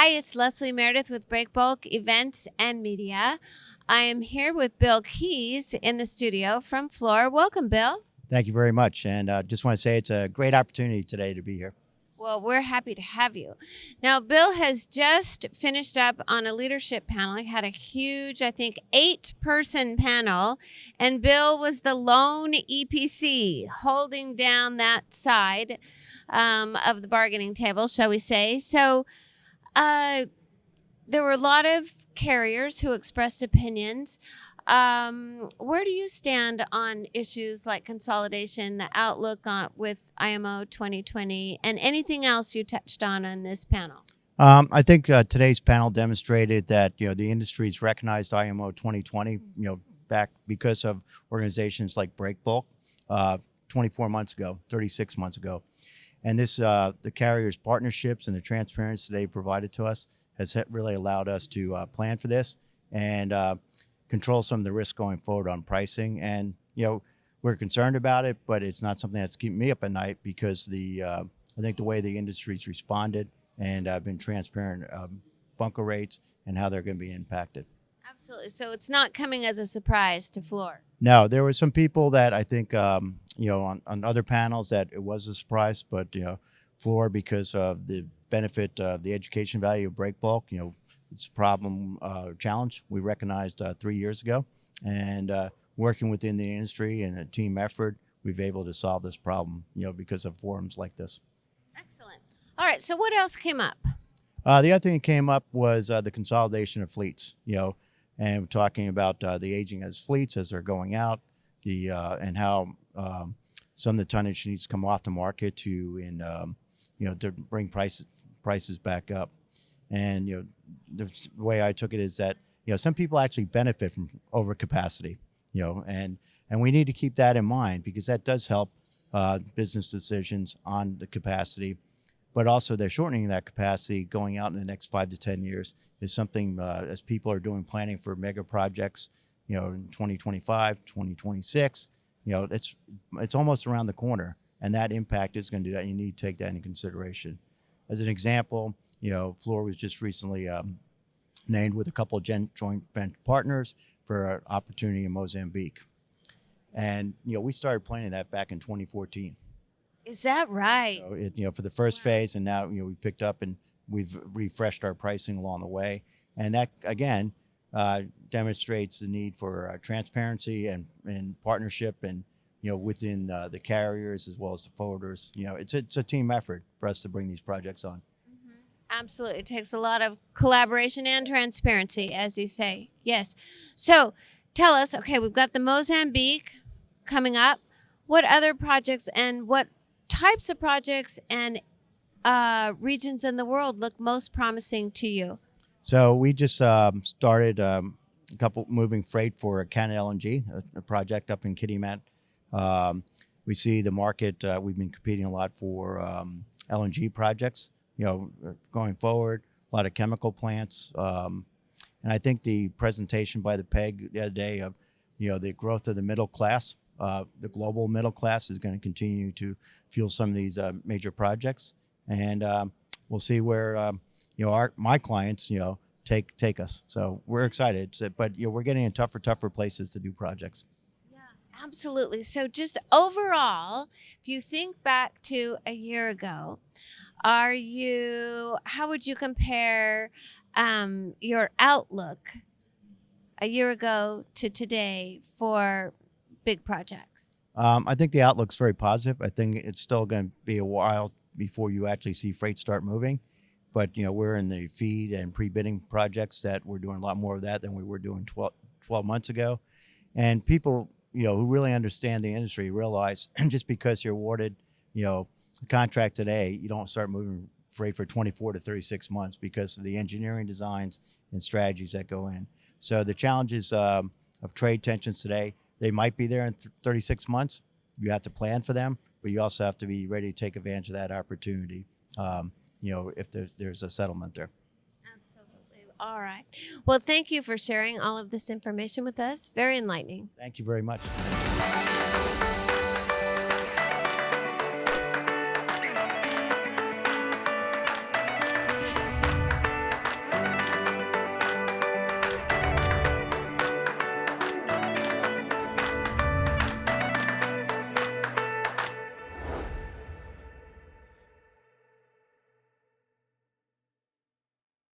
Hi, it's Leslie Meredith with Breakbulk Events and Media. I am here with Bill Keys in the studio from Fluor. Welcome, Bill. Thank you very much. And just want to say it's a great opportunity today to be here. Well, we're happy to have you. Now, Bill has just finished up on a leadership panel. He had a huge, I think, 8-person panel, and Bill was the lone EPC holding down that side of the bargaining table, shall we say. So there were a lot of carriers who expressed opinions. Where do you stand on issues like consolidation, the outlook on with IMO 2020, and anything else you touched on this panel? I think today's panel demonstrated that the industry's recognized IMO 2020 back because of organizations like Breakbulk 24 months ago, 36 months ago, and this the carriers' partnerships and the transparency they provided to us has really allowed us to plan for this and control some of the risk going forward on pricing. And we're concerned about it, but it's not something that's keeping me up at night because I think the way the industry's responded and been transparent bunker rates and how they're going to be impacted. Absolutely. So it's not coming as a surprise to Fluor. No, there were some people that I think on other panels that it was a surprise, but Fluor, because of the benefit of the education value of Breakbulk, it's a problem challenge we recognized 3 years ago, and working within the industry and a team effort, we've able to solve this problem, because of forums like this. Excellent. All right. So what else came up? The other thing that came up was the consolidation of fleets, and we're talking about the aging as fleets as they're going out, and how some of the tonnage needs to come off the market to bring prices back up. And the way I took it is that some people actually benefit from overcapacity, and we need to keep that in mind because that does help business decisions on the capacity, but also they're shortening that capacity going out in the next 5 to 10 years is something as people are doing planning for mega projects, in 2025, 2026, it's almost around the corner, and that impact is going to do that. You need to take that into consideration. As an example, Fluor was just recently named with a couple of joint venture partners for an opportunity in Mozambique. And, we started planning that back in 2014. Is that right? So for the first phase, and now, we picked up and we've refreshed our pricing along the way. And that, again, demonstrates the need for transparency and partnership and, within the carriers as well as the forwarders. It's a team effort for us to bring these projects on. Absolutely. It takes a lot of collaboration and transparency, as you say. Yes. So tell us, okay, we've got the Mozambique coming up. What other projects and what types of projects and regions in the world look most promising to you? So we just started a couple moving freight for Canada LNG, a project up in Kitimat. We see the market, we've been competing a lot for LNG projects. Going forward, a lot of chemical plants. And I think the presentation by the PEG the other day of, the growth of the middle class, the global middle class is going to continue to fuel some of these major projects. And we'll see where, my clients, take us. So we're excited. But, we're getting in tougher places to do projects. Yeah, absolutely. So just overall, if you think back to a year ago, how would you compare your outlook a year ago to today for big projects? I think the outlook's very positive. I think it's still going to be a while before you actually see freight start moving. But, we're in the feed and pre-bidding projects that we're doing a lot more of that than we were doing 12 months ago. And people, who really understand the industry realize just because you're awarded, a contract today, you don't start moving freight for 24 to 36 months because of the engineering designs and strategies that go in. So the challenges of trade tensions today, they might be there in 36 months. You have to plan for them, but you also have to be ready to take advantage of that opportunity, if there's a settlement there. Absolutely. All right. Well, thank you for sharing all of this information with us. Very enlightening. Thank you very much.